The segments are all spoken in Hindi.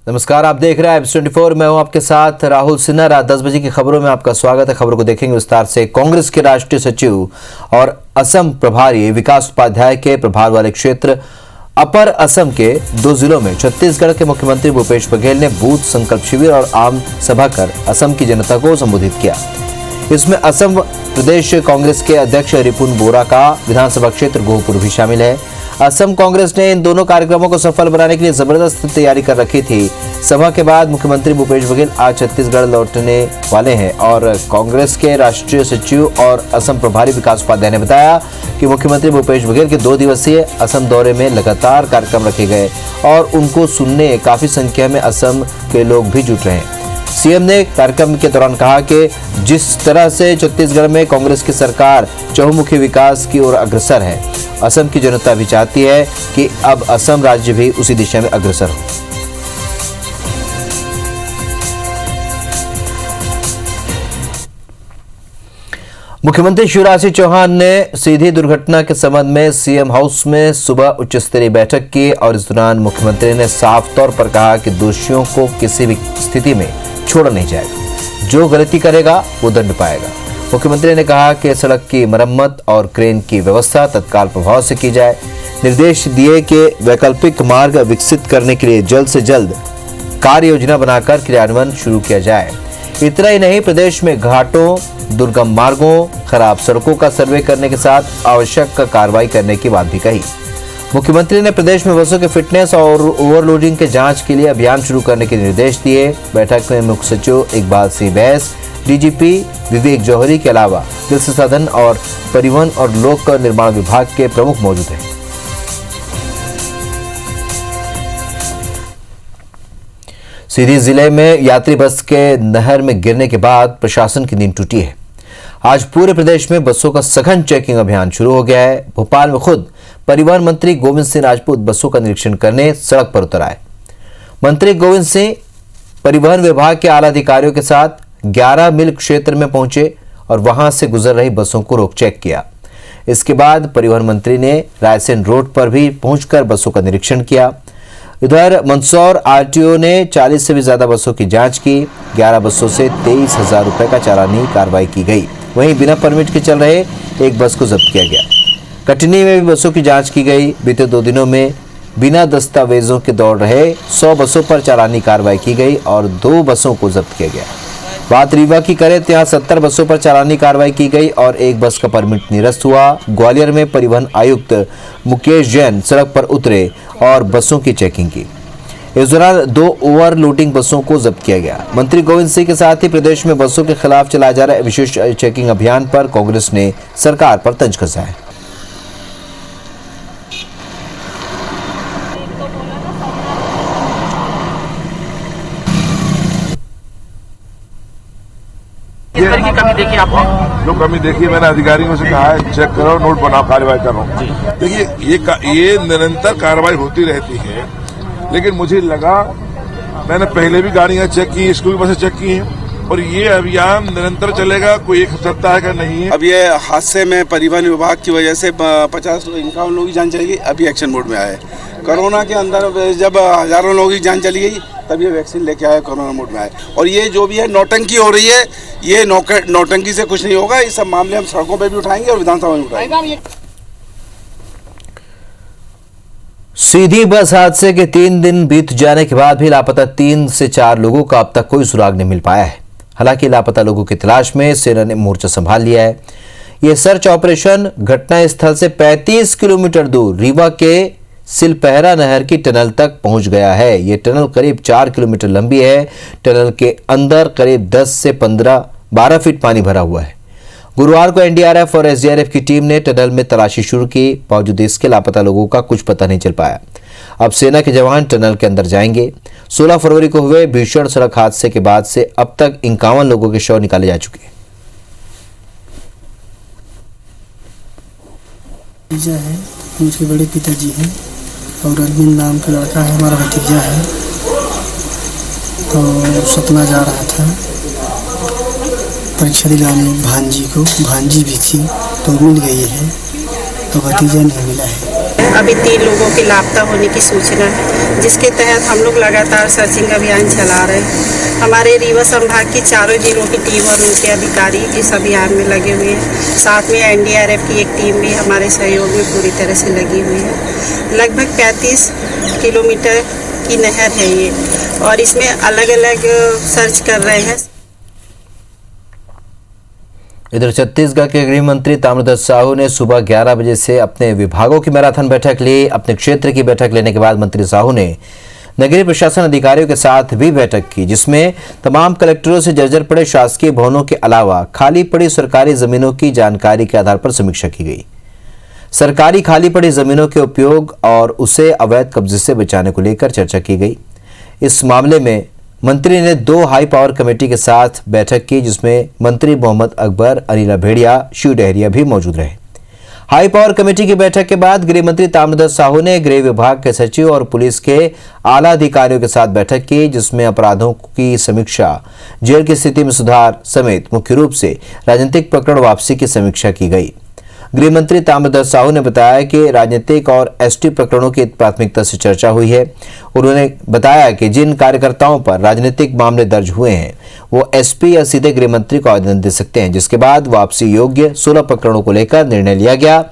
नमस्कार, आप देख रहे हैं Ibs24। मैं हूं आपके साथ राहुल सिन्हा। रात 10 बजे की खबरों में आपका स्वागत है। खबरों को देखेंगे विस्तार से। कांग्रेस के राष्ट्रीय सचिव और असम प्रभारी विकास उपाध्याय के प्रभार वाले क्षेत्र अपर असम के 2 जिलों में छत्तीसगढ़ के मुख्यमंत्री भूपेश बघेल ने बूथ संकल्प शिविर और आम सभा कर असम की जनता को संबोधित किया। इसमें असम प्रदेश कांग्रेस के अध्यक्ष रिपुन बोरा का विधानसभा क्षेत्र गोहपुर भी शामिल है। असम कांग्रेस ने इन दोनों कार्यक्रमों को सफल बनाने के लिए जबरदस्त तैयारी कर रखी थी। सभा के बाद मुख्यमंत्री भूपेश बघेल आज छत्तीसगढ़ लौटने वाले हैं और कांग्रेस के राष्ट्रीय सचिव और असम प्रभारी विकास उपाध्याय ने बताया कि मुख्यमंत्री भूपेश बघेल के 2 दिवसीय असम दौरे में लगातार कार्यक्रम रखे गए और उनको सुनने काफी संख्या में असम के लोग भी जुट रहे हैं। सीएम ने कार्यक्रम के दौरान कहा कि जिस तरह से छत्तीसगढ़ में कांग्रेस की सरकार चहुमुखी विकास की ओर अग्रसर है, असम की जनता भी चाहती है कि अब असम राज्य भी उसी दिशा में अग्रसर हो। मुख्यमंत्री शिवराज सिंह चौहान ने सीधी दुर्घटना के संबंध में सीएम हाउस में सुबह उच्च स्तरीय बैठक की और इस दौरान मुख्यमंत्री ने साफ तौर पर कहा कि दोषियों को किसी भी स्थिति में छोड़ा नहीं जाएगा। जो गलती करेगा वो दंड पाएगा। मुख्यमंत्री ने कहा कि सड़क की मरम्मत और क्रेन की व्यवस्था तत्काल प्रभाव से की जाए। निर्देश दिए कि वैकल्पिक मार्ग विकसित करने के लिए जल्द से जल्द कार्य योजना बनाकर क्रियान्वयन शुरू किया जाए। इतना ही नहीं, प्रदेश में घाटों, दुर्गम मार्गों, खराब सड़कों का सर्वे करने के साथ आवश्यक कार्रवाई करने की बात भी कही। मुख्यमंत्री ने प्रदेश में बसों के फिटनेस और ओवरलोडिंग के जांच के लिए अभियान शुरू करने के निर्देश दिए। बैठक में मुख्य सचिव इकबाल सिंह बैस, डीजीपी विवेक जौहरी के अलावा जल संसाधन और परिवहन और लोक निर्माण विभाग के प्रमुख मौजूद हैं। सीधी जिले में यात्री बस के नहर में गिरने के बाद प्रशासन की नींद टूटी है। आज पूरे प्रदेश में बसों का सघन चेकिंग अभियान शुरू हो गया है। भोपाल में खुद परिवहन मंत्री गोविंद सिंह राजपूत बसों का निरीक्षण करने सड़क पर उतर आए। मंत्री गोविंद सिंह परिवहन विभाग के आला अधिकारियों के साथ 11 मील क्षेत्र में पहुंचे और वहां से गुजर रही बसों को रोक चेक किया। इसके बाद परिवहन मंत्री ने रायसेन रोड पर भी पहुंचकर बसों का निरीक्षण किया। इधर मंदसौर आरटीओ ने 40 से भी ज्यादा बसों की जांच की। 11 बसों से 23,000 रुपए का चालानी कार्रवाई की गई। वहीं बिना परमिट के चल रहे एक बस को जब्त किया गया। कटनी में भी बसों की जांच की गई। बीते 2 दिनों में बिना दस्तावेजों के दौड़ रहे 100 बसों पर चालानी कार्रवाई की गई और 2 बसों को जब्त किया गया। बात रीवा की करें तो यहाँ 70 बसों पर चालानी कार्रवाई की गई और एक बस का परमिट निरस्त हुआ। ग्वालियर में परिवहन आयुक्त मुकेश जैन सड़क पर उतरे और बसों की चेकिंग की। इस दौरान 2 ओवरलोडिंग बसों को जब्त किया गया। मंत्री गोविंद सिंह के साथ ही प्रदेश में बसों के खिलाफ चलाए जा रहे विशेष चेकिंग अभियान पर कांग्रेस ने सरकार पर तंज कसा है। किस तरह की कमी देखी आपने? जो कमी देखी मैंने अधिकारियों से कहा है चेक करो, नोट बनाओ, कार्रवाई करो। देखिए ये निरंतर कार्रवाई होती रहती है, लेकिन मुझे लगा मैंने पहले भी गाड़ियां चेक की, स्कूल बसें चेक की हैं और ये अभियान निरंतर चलेगा। कोई एक सप्ताह का नहीं है। अब ये हादसे में परिवहन विभाग की वजह से 51 लोगों की जान चली गई। अभी एक्शन मोड में आए। कोरोना के अंदर जब हजारों लोगों की जान चली गई तब ये वैक्सीन लेके आए, कोरोना मोड में आए। और ये जो भी है नौटंकी हो रही है, ये नौटंकी से कुछ नहीं होगा। ये सब मामले हम सड़कों पे भी उठाएंगे और विधानसभा में उठाएंगे। सीधी बस हादसे के 3 दिन बीत जाने के बाद भी लापता 3 से 4 लोगों का अब तक कोई सुराग नहीं मिल पाया है। हालांकि लापता लोगों की तलाश में सेना ने मोर्चा संभाल लिया है। यह सर्च ऑपरेशन घटना स्थल से 35 किलोमीटर दूर रीवा के सिलपहरा नहर की टनल तक पहुंच गया है। यह टनल करीब 4 किलोमीटर लंबी है। टनल के अंदर करीब 10 से 12 फीट पानी भरा हुआ है। गुरुवार को एनडीआरएफ और एसडीआरएफ की टीम ने टनल में तलाशी शुरू की। बावजूद इसके लापता लोगों का कुछ पता नहीं चल पाया। अब सेना के जवान टनल के अंदर जाएंगे। 16 फरवरी को हुए भीषण सड़क हादसे के बाद से अब तक 51 लोगों के शव निकाले जा चुके हैं। है उनके बड़े पिताजी हैं और अरविंद नाम का लड़का है, हमारा भतीजा है। तो सतना जा रहा था परीक्षा दिलाने भांजी को, भांजी भी थी तो मिल गई है। तो भतीजा नहीं मिला है। अभी 3 लोगों के लापता होने की सूचना है, जिसके तहत हम लोग लगातार सर्चिंग अभियान चला रहे हैं। हमारे रीवा संभाग की चारों जिलों की टीम और उनके अधिकारी इस अभियान में लगे हुए हैं। साथ में एनडीआरएफ की एक टीम भी हमारे सहयोग में पूरी तरह से लगी हुई है। लगभग 35 किलोमीटर की नहर है ये, और इसमें अलग अलग सर्च कर रहे हैं। इधर छत्तीसगढ़ के गृह मंत्री ताम्रध्वज साहू ने सुबह 11 बजे से अपने विभागों की मैराथन बैठक ली। अपने क्षेत्र की बैठक लेने के बाद मंत्री साहू ने नगरीय प्रशासन अधिकारियों के साथ भी बैठक की, जिसमें तमाम कलेक्टरों से जर्जर पड़े शासकीय भवनों के अलावा खाली पड़ी सरकारी जमीनों की जानकारी के आधार पर समीक्षा की गई। सरकारी खाली पड़ी जमीनों के उपयोग और उसे अवैध कब्जे से बचाने को लेकर चर्चा की गई। इस मामले में मंत्री ने 2 हाई पावर कमेटी के साथ बैठक की, जिसमें मंत्री मोहम्मद अकबर, अनिला भेड़िया, शिव डहरिया भी मौजूद रहे। हाई पावर कमेटी की बैठक के बाद गृह मंत्री ताम्रध्वज साहू ने गृह विभाग के सचिव और पुलिस के आला अधिकारियों के साथ बैठक की, जिसमें अपराधों की समीक्षा, जेल की स्थिति में सुधार समेत मुख्य रूप से राजनीतिक प्रकरण वापसी की समीक्षा की गई। गृह मंत्री ताम्रध्वज साहू ने बताया कि राजनीतिक और एसटी प्रकरणों की प्राथमिकता से चर्चा हुई है। उन्होंने बताया कि जिन कार्यकर्ताओं पर राजनीतिक मामले दर्ज हुए हैं वो एसपी या सीधे गृह मंत्री को आवेदन दे सकते हैं, जिसके बाद वापसी योग्य 16 प्रकरणों को लेकर निर्णय लिया गया।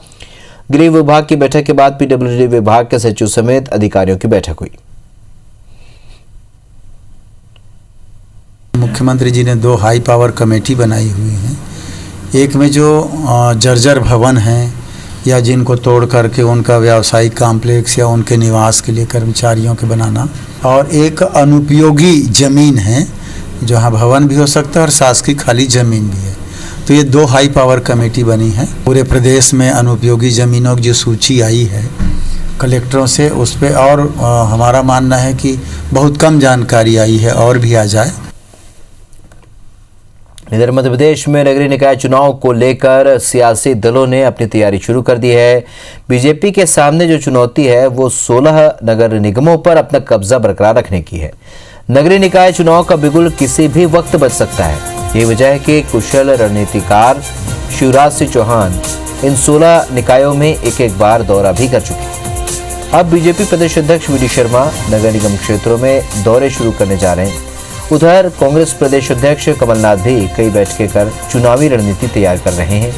गृह विभाग की बैठक के बाद पीडब्ल्यूडी विभाग के सचिव समेत अधिकारियों की बैठक हुई। मुख्यमंत्री जी ने 2 हाई पावर कमेटी बनाई हुई हैं। एक में जो जर्जर भवन हैं या जिनको तोड़ करके उनका व्यावसायिक कॉम्प्लेक्स या उनके निवास के लिए कर्मचारियों के बनाना, और एक अनुपयोगी ज़मीन है जहाँ भवन भी हो सकता है और शासकीय खाली ज़मीन भी है। तो ये 2 हाई पावर कमेटी बनी है। पूरे प्रदेश में अनुपयोगी ज़मीनों की जो सूची आई है कलेक्टरों से, उस पर और हमारा मानना है कि बहुत कम जानकारी आई है, और भी आ जाए। इधर मध्य प्रदेश में नगरीय निकाय चुनाव को लेकर सियासी दलों ने अपनी तैयारी शुरू कर दी है। बीजेपी के सामने जो चुनौती है वो 16 नगर निगमों पर अपना कब्जा बरकरार रखने की है। नगरीय निकाय चुनाव का बिगुल किसी भी वक्त बज सकता है। ये वजह है कि कुशल रणनीतिकार शिवराज सिंह चौहान इन 16 निकायों में एक बार दौरा भी कर चुके हैं। अब बीजेपी प्रदेश अध्यक्ष वी डी शर्मा नगर निगम क्षेत्रों में दौरे शुरू करने जा रहे हैं। उधर कांग्रेस प्रदेश अध्यक्ष कमलनाथ भी कई बैठकें कर चुनावी रणनीति तैयार कर रहे हैं।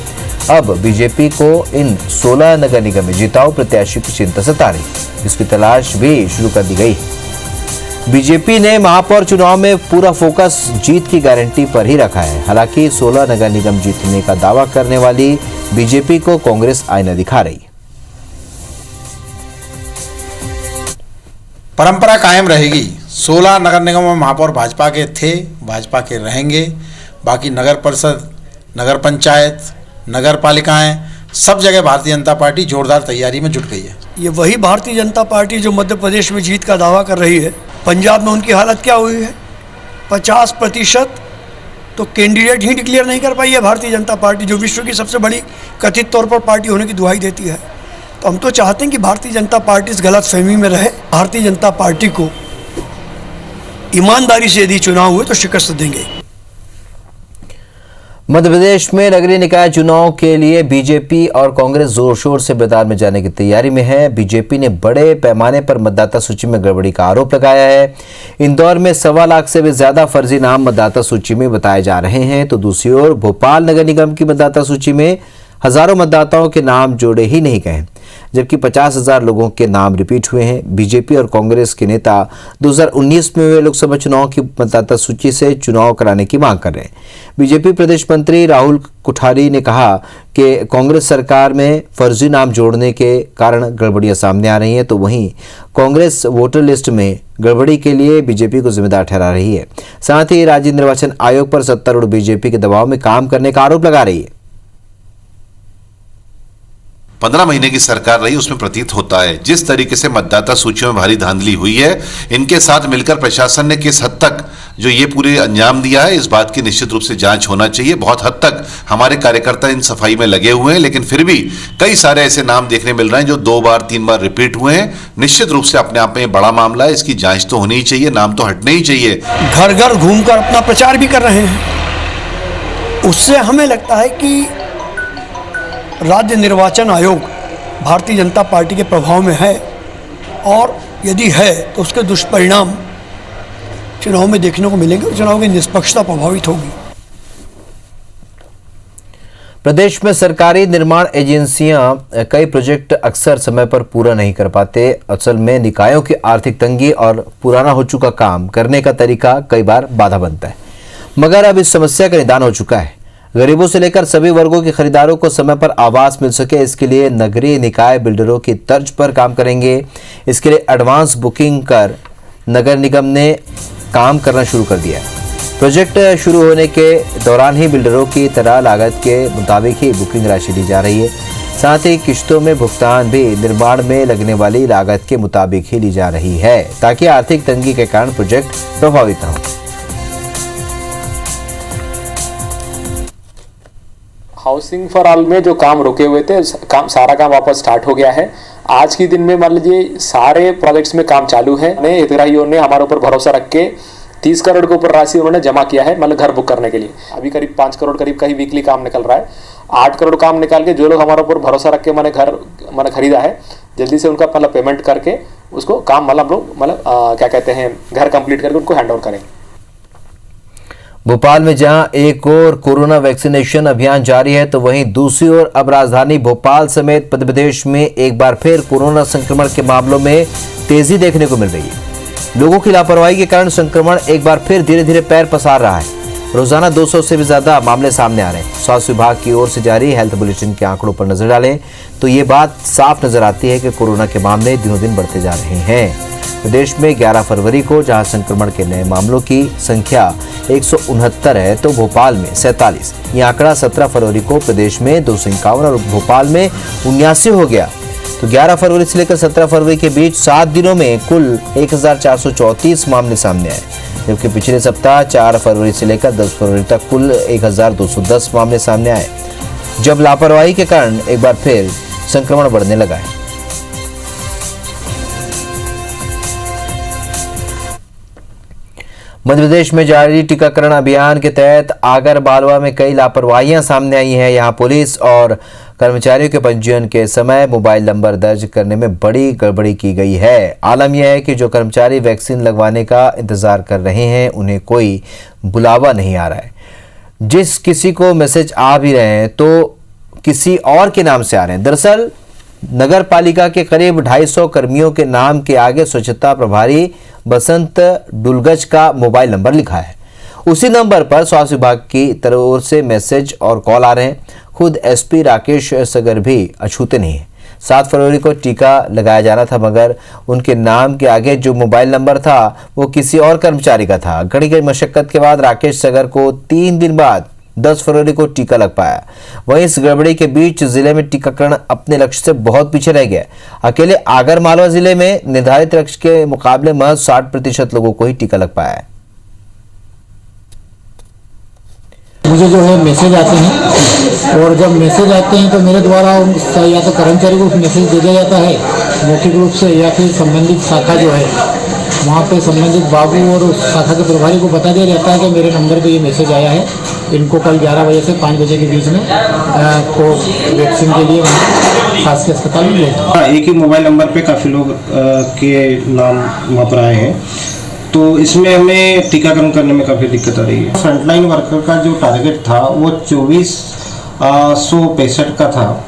अब बीजेपी को इन 16 नगर निगम में जिताऊ प्रत्याशी की चिंता सता रही, जिसकी तलाश भी शुरू कर दी गई। बीजेपी ने महापौर चुनाव में पूरा फोकस जीत की गारंटी पर ही रखा है। हालांकि 16 नगर निगम जीतने का दावा करने वाली बीजेपी को कांग्रेस आईना दिखा रही है। परंपरा कायम रहेगी। 16 नगर निगम में महापौर भाजपा के थे, भाजपा के रहेंगे। बाकी नगर परिषद, नगर पंचायत, नगर पालिकाएं, सब जगह भारतीय जनता पार्टी जोरदार तैयारी में जुट गई है। ये वही भारतीय जनता पार्टी जो मध्य प्रदेश में जीत का दावा कर रही है। पंजाब में उनकी हालत क्या हुई है? 50% तो कैंडिडेट ही डिक्लेयर नहीं कर पाई है भारतीय जनता पार्टी, जो विश्व की सबसे बड़ी कथित तौर पर पार्टी होने की दुहाई देती है। तो हम तो चाहते हैं कि भारतीय जनता पार्टी इस गलतफहमी में रहे। भारतीय जनता पार्टी को ईमानदारी से यदि चुनाव हुए तो शिकस्त देंगे। मध्य प्रदेश में नगरीय निकाय चुनाव के लिए बीजेपी और कांग्रेस जोर शोर से मैदान में जाने की तैयारी में है। बीजेपी ने बड़े पैमाने पर मतदाता सूची में गड़बड़ी का आरोप लगाया है। इंदौर में 1.25 लाख से भी ज्यादा फर्जी नाम मतदाता सूची में बताए जा रहे हैं, तो दूसरी ओर भोपाल नगर निगम की मतदाता सूची में हजारों मतदाताओं के नाम जोड़े ही नहीं गए, जबकि 50,000 लोगों के नाम रिपीट हुए हैं। बीजेपी और कांग्रेस के नेता 2019 में हुए लोकसभा चुनाव की मतदाता सूची से चुनाव कराने की मांग कर रहे हैं। बीजेपी प्रदेश मंत्री राहुल कुठारी ने कहा कि कांग्रेस सरकार में फर्जी नाम जोड़ने के कारण गड़बड़ियां सामने आ रही हैं, तो वहीं कांग्रेस वोटर लिस्ट में गड़बड़ी के लिए बीजेपी को जिम्मेदार ठहरा रही है। साथ ही राज्य निर्वाचन आयोग पर सत्तारूढ़ बीजेपी के दबाव में काम करने का आरोप लगा रही है। 15 महीने की सरकार रही, उसमें प्रतीत होता है जिस तरीके से मतदाता सूचियों में भारी धांधली हुई है, इनके साथ मिलकर प्रशासन ने किस हद तक जो ये पूरे अंजाम दिया है, इस बात की निश्चित रूप से जांच होना चाहिए। बहुत हद तक हमारे कार्यकर्ता इन सफाई में लगे हुए हैं, लेकिन फिर भी कई सारे ऐसे नाम देखने मिल रहे हैं जो 2 बार 3 बार रिपीट हुए हैं। निश्चित रूप से अपने आप में बड़ा मामला है, इसकी जांच तो होनी ही चाहिए, नाम तो हटने ही चाहिए। घर घर घूमकर अपना प्रचार भी कर रहे हैं। उससे हमें लगता है कि राज्य निर्वाचन आयोग भारतीय जनता पार्टी के प्रभाव में है, और यदि है तो उसके दुष्परिणाम चुनाव में देखने को मिलेंगे और चुनाव की निष्पक्षता प्रभावित होगी। प्रदेश में सरकारी निर्माण एजेंसियां कई प्रोजेक्ट अक्सर समय पर पूरा नहीं कर पाते। असल में निकायों की आर्थिक तंगी और पुराना हो चुका काम करने का तरीका कई बार बाधा बनता है, मगर अब इस समस्या का निदान हो चुका है। गरीबों से लेकर सभी वर्गों के खरीदारों को समय पर आवास मिल सके, इसके लिए नगरीय निकाय बिल्डरों की तर्ज पर काम करेंगे। इसके लिए एडवांस बुकिंग कर नगर निगम ने काम करना शुरू कर दिया है। प्रोजेक्ट शुरू होने के दौरान ही बिल्डरों की तरह लागत के मुताबिक ही बुकिंग राशि ली जा रही है। साथ ही किश्तों में भुगतान भी निर्माण में लगने वाली लागत के मुताबिक ही ली जा रही है, ताकि आर्थिक तंगी के कारण प्रोजेक्ट प्रभावित न हो। हाउसिंग फॉर ऑल में जो काम रुके हुए थे, सारा काम वापस स्टार्ट हो गया है। आज के दिन में मान लीजिए सारे प्रोजेक्ट्स में काम चालू है। हितग्राहियों ने हमारे ऊपर भरोसा रख के 30 करोड़ के ऊपर राशि उन्होंने जमा किया है, मतलब घर बुक करने के लिए। अभी करीब 5 करोड़ करीब का ही वीकली काम निकल रहा है। 8 करोड़ काम निकाल के जो लोग हमारे ऊपर भरोसा रख के मैंने घर खरीदा है, जल्दी से उनका मतलब पेमेंट करके उसको काम मतलब लोग क्या कहते हैं घर कंप्लीट करके उनको हैंड ओवर करें। भोपाल में जहां एक ओर कोरोना वैक्सीनेशन अभियान जारी है, तो वहीं दूसरी ओर अब राजधानी भोपाल समेत मध्य प्रदेश में एक बार फिर कोरोना संक्रमण के मामलों में तेजी देखने को मिल रही है। लोगों की लापरवाही के कारण संक्रमण एक बार फिर धीरे धीरे पैर पसार रहा है। रोजाना 200 से भी ज्यादा मामले सामने आ रहे हैं। स्वास्थ्य विभाग की ओर से जारी हेल्थ बुलेटिन के आंकड़ों पर नजर डालें तो ये बात साफ नजर आती है कि कोरोना के मामले दिनों दिन बढ़ते जा रहे हैं। प्रदेश में 11 फरवरी को जहां संक्रमण के नए मामलों की संख्या 169 है, तो भोपाल में 47। यह आंकड़ा 17 फरवरी को प्रदेश में 251 और भोपाल में 79 हो गया। तो 11 फरवरी से लेकर 17 फरवरी के बीच 7 दिनों में कुल 1434 मामले सामने आए, जबकि पिछले सप्ताह 4 फरवरी से लेकर 10 फरवरी तक कुल 1210 मामले सामने आए, जब लापरवाही के कारण एक बार फिर संक्रमण बढ़ने लगा है। मध्य प्रदेश में जारी टीकाकरण अभियान के तहत आगर मालवा में कई लापरवाहियां सामने आई हैं। यहां पुलिस और कर्मचारियों के पंजीयन के समय मोबाइल नंबर दर्ज करने में बड़ी गड़बड़ी की गई है। आलम यह है कि जो कर्मचारी वैक्सीन लगवाने का इंतजार कर रहे हैं, उन्हें कोई बुलावा नहीं आ रहा है। जिस किसी को मैसेज आ भी रहे हैं तो किसी और के नाम से आ रहे हैं। दरअसल नगर पालिका के करीब 250 कर्मियों के नाम के आगे स्वच्छता प्रभारी बसंत डुलगज का मोबाइल नंबर लिखा है। उसी नंबर पर स्वास्थ्य विभाग की तरफ से मैसेज और कॉल आ रहे हैं। खुद एसपी राकेश सगर भी अछूते नहीं है। 7 फरवरी को टीका लगाया जाना था, मगर उनके नाम के आगे जो मोबाइल नंबर था वो किसी और कर्मचारी का था। घड़ी की मशक्कत के बाद राकेश सगर को 3 दिन बाद 10 फरवरी को टीका लग पाया। वहीं इस गड़बड़ी के बीच जिले में टीकाकरण अपने लक्ष्य से बहुत पीछे रह गया। अकेले आगर मालवा जिले में निर्धारित लक्ष्य के मुकाबले महज 60% लोगों को ही टीका लग पाया है। मुझे जो है मैसेज आते हैं, और जब मैसेज आते हैं तो मेरे द्वारा या तो कर्मचारी को मैसेज दे दिया जाता है मौखिक रूप से, या फिर संबंधित शाखा जो है वहाँ पे संबंधित बाबू और उस शाखा के प्रभारी को बता दिया जाता है कि मेरे नंबर पे ये मैसेज आया है, इनको कल 11 बजे से 5 बजे के बीच में को वैक्सीन के लिए शासकीय अस्पताल में ले। हाँ, एक ही मोबाइल नंबर पे काफ़ी लोग के नाम वहाँ पर आए हैं, तो इसमें हमें टीकाकरण करने में काफ़ी दिक्कत आ रही है। फ्रंटलाइन वर्कर का जो टारगेट था वो 2465 का था।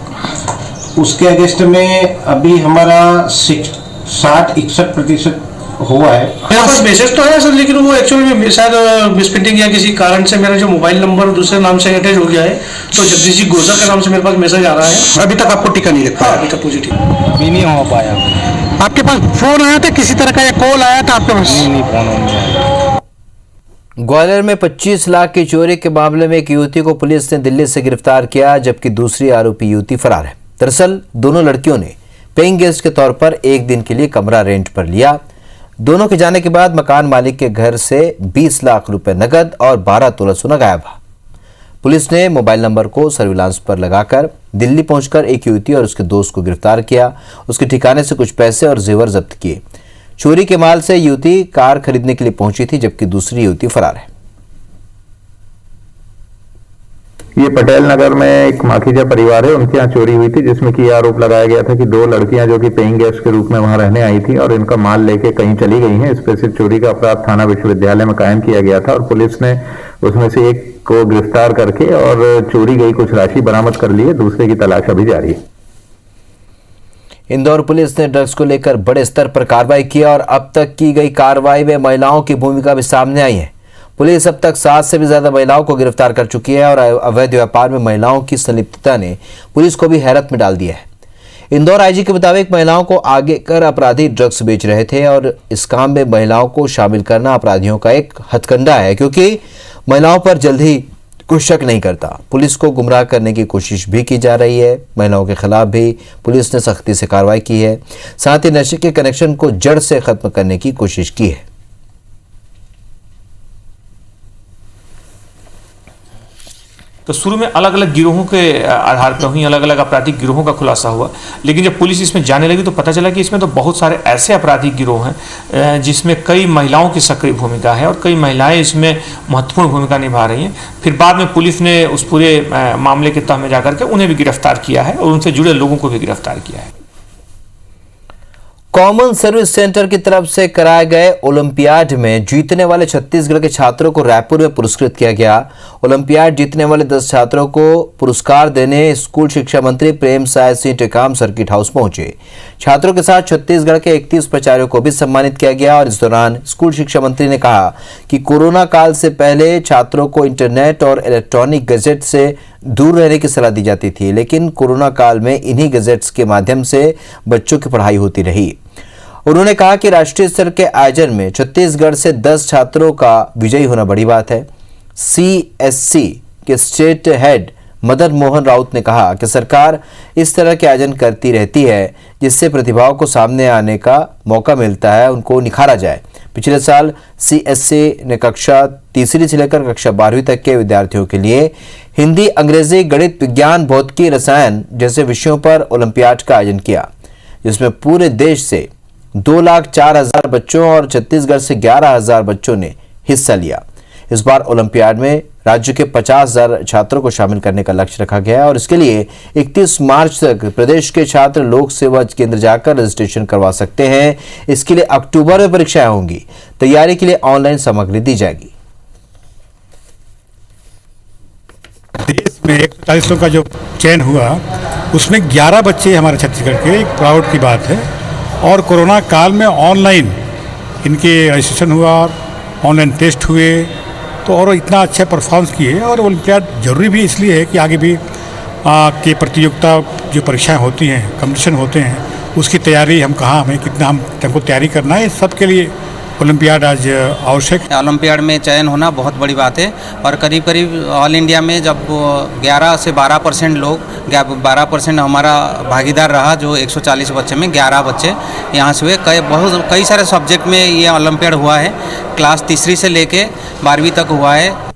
उसके अगेंस्ट में अभी हमारा 60-61% हुआ है। मेरे पास मैसेज तो है सर, लेकिन वो एक्चुअली में शायद मिसप्रिंटिंग या किसी कारण से मेरा जो मोबाइल नंबर दूसरे नाम से अटैच हो गया है, तो जगदीश जी गोजर के नाम से मेरे पास मैसेज आ रहा है। अभी तक आपको टीका नहीं लग पाया? अभी तक पॉजिटिव अभी नहीं हो पाया। आपके पास फोन आया था किसी तरह का या कॉल आया था आपके पास? नहीं फोन। ग्वालियर में 25 लाख की चोरी के मामले में एक युवती को पुलिस ने दिल्ली से गिरफ्तार किया, जबकि दूसरी आरोपी युवती फरार है। दरअसल दोनों लड़कियों ने पेइंग गेस्ट के तौर पर एक दिन के लिए कमरा रेंट पर लिया। दोनों के जाने के बाद मकान मालिक के घर से 20 लाख रुपए नकद और 12 तोला सोना गायब हुआ। पुलिस ने मोबाइल नंबर को सर्विलांस पर लगाकर दिल्ली पहुंचकर एक युवती और उसके दोस्त को गिरफ्तार किया। उसके ठिकाने से कुछ पैसे और जेवर जब्त किए। चोरी के माल से युवती कार खरीदने के लिए पहुंची थी, जबकि दूसरी युवती फरार है। ये पटेल नगर में एक माखीजा परिवार है, उनके यहाँ चोरी हुई थी, जिसमें कि आरोप लगाया गया था कि 2 लड़कियां जो कि पेइंग गेस्ट के रूप में वहां रहने आई थी और इनका माल लेके कहीं चली गई हैं। इस पर सिर्फ चोरी का अपराध थाना विश्वविद्यालय में कायम किया गया था और पुलिस ने उसमें से एक को गिरफ्तार करके और चोरी गई कुछ राशि बरामद कर ली है, दूसरे की तलाश अभी जारी है। इंदौर पुलिस ने ड्रग्स को लेकर बड़े स्तर पर कार्रवाई की और अब तक की गई कार्रवाई में महिलाओं की भूमिका भी सामने आई है। पुलिस अब तक 7 से भी ज्यादा महिलाओं को गिरफ्तार कर चुकी है और अवैध व्यापार में महिलाओं की संलिप्तता ने पुलिस को भी हैरत में डाल दिया है। इंदौर आईजी के मुताबिक महिलाओं को आगे कर अपराधी ड्रग्स बेच रहे थे और इस काम में महिलाओं को शामिल करना अपराधियों का एक हथकंडा है, क्योंकि महिलाओं पर जल्दी कोई शक नहीं करता। पुलिस को गुमराह करने की कोशिश भी की जा रही है। महिलाओं के खिलाफ भी पुलिस ने सख्ती से कार्रवाई की है, साथ ही नशे के कनेक्शन को जड़ से खत्म करने की कोशिश की है। तो शुरू में अलग अलग गिरोहों के आधार पर ही अलग अलग आपराधिक गिरोहों का खुलासा हुआ, लेकिन जब पुलिस इसमें जाने लगी तो पता चला कि इसमें तो बहुत सारे ऐसे आपराधिक गिरोह हैं जिसमें कई महिलाओं की सक्रिय भूमिका है और कई महिलाएं इसमें महत्वपूर्ण भूमिका निभा रही हैं। फिर बाद में पुलिस ने उस पूरे मामले के तह में जाकर के उन्हें भी गिरफ्तार किया है और उनसे जुड़े लोगों को भी गिरफ्तार किया है। कॉमन सर्विस सेंटर की तरफ से कराए गए ओलंपियाड में जीतने वाले छत्तीसगढ़ के छात्रों को रायपुर में पुरस्कृत किया गया। ओलंपियाड जीतने वाले 10 छात्रों को पुरस्कार देने स्कूल शिक्षा मंत्री प्रेम साय सिंह टेकाम सर्किट हाउस पहुंचे। छात्रों के साथ छत्तीसगढ़ के 31 प्राचार्यों को भी सम्मानित किया गया और इस दौरान स्कूल शिक्षा मंत्री ने कहा कि कोरोना काल से पहले छात्रों को इंटरनेट और इलेक्ट्रॉनिक गैजेट से दूर रहने की सलाह दी जाती थी, लेकिन कोरोना काल में इन्हीं गैजेट्स के माध्यम से बच्चों की पढ़ाई होती रही। उन्होंने कहा कि राष्ट्रीय स्तर के आयोजन में छत्तीसगढ़ से 10 छात्रों का विजयी होना बड़ी बात है। CSC के स्टेट हेड मदन मोहन राउत ने कहा कि सरकार इस तरह के आयोजन करती रहती है जिससे प्रतिभाओं को सामने आने का मौका मिलता है, उनको निखारा जाए। पिछले साल CSC ने कक्षा 3 से लेकर कक्षा 12वीं तक के विद्यार्थियों के लिए हिंदी, अंग्रेजी, गणित, विज्ञान, भौतिकी, रसायन जैसे विषयों पर ओलंपियाड का आयोजन किया, जिसमें पूरे देश से 2,04,000 बच्चों और छत्तीसगढ़ से 11,000 बच्चों ने हिस्सा लिया। इस बार ओलंपियाड में राज्य के 50,000 छात्रों को शामिल करने का लक्ष्य रखा गया है और इसके लिए 31 मार्च तक प्रदेश के छात्र लोक सेवा केंद्र जाकर रजिस्ट्रेशन करवा सकते हैं। इसके लिए अक्टूबर में परीक्षाएं होंगी। तैयारी के लिए ऑनलाइन सामग्री दी जाएगी। देश में 41 का जो चयन हुआ उसमें 11 बच्चे हमारे छत्तीसगढ़ के, एक प्राउड की बात है। और कोरोना काल में ऑनलाइन इनके रजिस्ट्रेशन हुआ, ऑनलाइन टेस्ट हुए, तो और इतना अच्छा परफॉर्मेंस किए। और ओलंपियाड जरूरी भी इसलिए है कि आगे भी के प्रतियोगिता जो परीक्षाएं होती हैं, कंपटीशन होते हैं, उसकी तैयारी हम कहाँ, हमें कितना हमको तैयारी करना है, सब के लिए ओलंपियाड आज आवश्यक है। ओलंपियाड में चयन होना बहुत बड़ी बात है और करीब करीब ऑल इंडिया में जब 11 से 12% लोग 12% हमारा भागीदार रहा, जो 140 बच्चे में 11 बच्चे यहाँ से हुए। कई सारे सब्जेक्ट में ये ओलंपियाड हुआ है। क्लास 3 से लेके 12वीं तक हुआ है।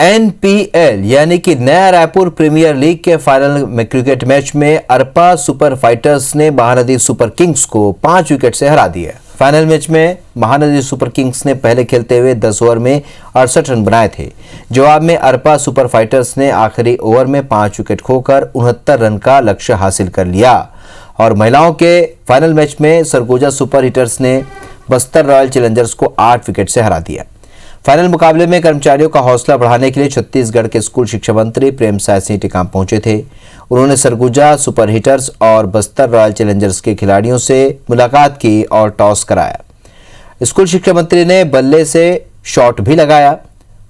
NPL यानी कि नया रायपुर प्रीमियर लीग के फाइनल में क्रिकेट मैच में अरपा सुपर फाइटर्स ने महानदी सुपर किंग्स को 5 विकेट से हरा दिया। फाइनल मैच में महानदी सुपर किंग्स ने पहले खेलते हुए 10 ओवर में 68 रन बनाए थे। जवाब में अरपा सुपर फाइटर्स ने आखिरी ओवर में 5 विकेट खोकर 69 रन का लक्ष्य हासिल कर लिया। और महिलाओं के फाइनल मैच में सरगुजा सुपर हिटर्स ने बस्तर रॉयल चैलेंजर्स को 8 विकेट से हरा दिया। फाइनल मुकाबले में कर्मचारियों का हौसला बढ़ाने के लिए छत्तीसगढ़ के स्कूल शिक्षा मंत्री प्रेम साय सिंह टेकाम पहुंचे थे। उन्होंने सरगुजा सुपर हिटर्स और बस्तर रॉयल चैलेंजर्स के खिलाड़ियों से मुलाकात की और टॉस कराया। स्कूल शिक्षा मंत्री ने बल्ले से शॉट भी लगाया।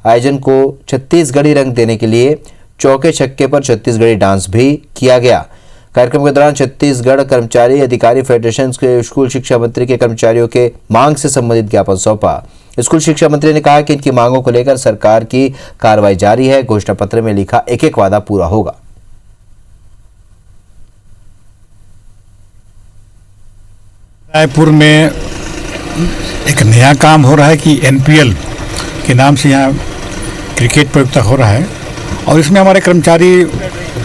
आयोजन को छत्तीसगढ़ी रंग देने के लिए चौके छक्के पर छत्तीसगढ़ी डांस भी किया गया। कार्यक्रम के दौरान छत्तीसगढ़ कर्मचारी अधिकारी फेडरेशन के स्कूल शिक्षा मंत्री के कर्मचारियों के मांग से संबंधित ज्ञापन सौंपा। स्कूल शिक्षा मंत्री ने कहा कि इनकी मांगों को लेकर सरकार की कार्रवाई जारी है। घोषणा पत्र में लिखा एक वादा पूरा होगा। रायपुर में एक नया काम हो रहा है कि NPL के नाम से यहाँ क्रिकेट प्रतियोगिता हो रहा है और इसमें हमारे कर्मचारी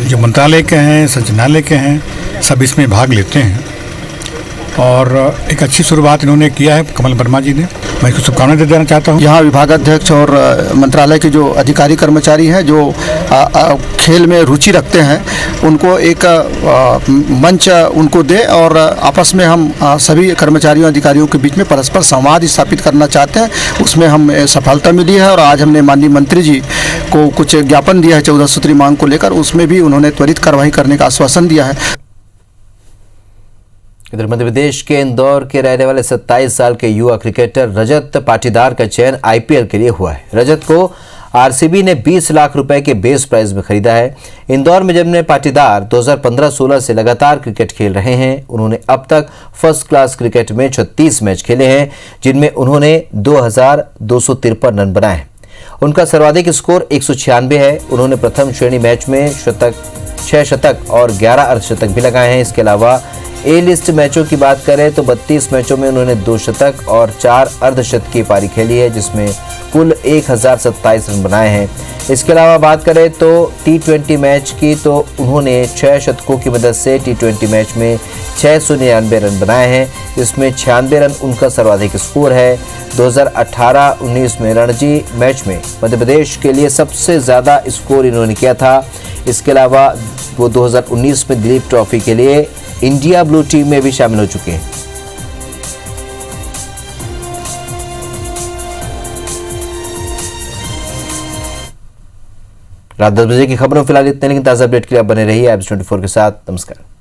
जो मंत्रालय के हैं, संचालनालय के हैं, सब इसमें भाग लेते हैं और एक अच्छी शुरुआत इन्होंने किया है कमल वर्मा जी ने। मैं इसको शुभकामनाएं दे देना चाहता हूँ। यहाँ विभागाध्यक्ष और मंत्रालय के जो अधिकारी कर्मचारी हैं जो खेल में रुचि रखते हैं उनको एक मंच उनको दे और आपस में हम सभी कर्मचारियों अधिकारियों के बीच में परस्पर संवाद स्थापित करना चाहते हैं। उसमें हम सफलता मिली है और आज हमने माननीय मंत्री जी को कुछ ज्ञापन दिया है 14 सूत्री मांग को लेकर, उसमें भी उन्होंने त्वरित कार्रवाई करने का आश्वासन दिया है। इधर मध्य प्रदेश के इंदौर के रहने वाले 27 साल के युवा क्रिकेटर रजत पाटीदार का चयन आईपीएल के लिए हुआ है। रजत को आरसीबी ने 20 लाख रुपए के बेस प्राइज में खरीदा है। इंदौर में जन्मे पाटीदार 2015-16 से लगातार क्रिकेट खेल रहे हैं। उन्होंने अब तक फर्स्ट क्लास क्रिकेट में 36 मैच खेले हैं, जिनमें उन्होंने 2253 रन बनाए हैं। उनका सर्वाधिक स्कोर 196 है। उन्होंने प्रथम श्रेणी मैच में 6 शतक और 11 अर्धशतक भी लगाए हैं। इसके अलावा ए लिस्ट मैचों की बात करें तो 32 मैचों में उन्होंने 2 शतक और 4 अर्धशतकीय पारी खेली है, जिसमें कुल 1027 रन बनाए हैं। इसके अलावा बात करें तो T20 मैच की तो उन्होंने 6 शतकों की मदद से T20 मैच में 699 रन बनाए हैं, जिसमें 96 रन उनका सर्वाधिक स्कोर है। 2018-19 में रणजी मैच में मध्य प्रदेश के लिए सबसे ज़्यादा स्कोर इन्होंने किया था। इसके अलावा वो 2019 में दिलीप ट्रॉफी के लिए इंडिया ब्लू टीम में भी शामिल हो चुके हैं। रात 10 बजे की खबरों फिलहाल इतने, लेकिन ताज़ा अपडेट के लिए आप बने रहिए एब्स 24 के साथ। नमस्कार।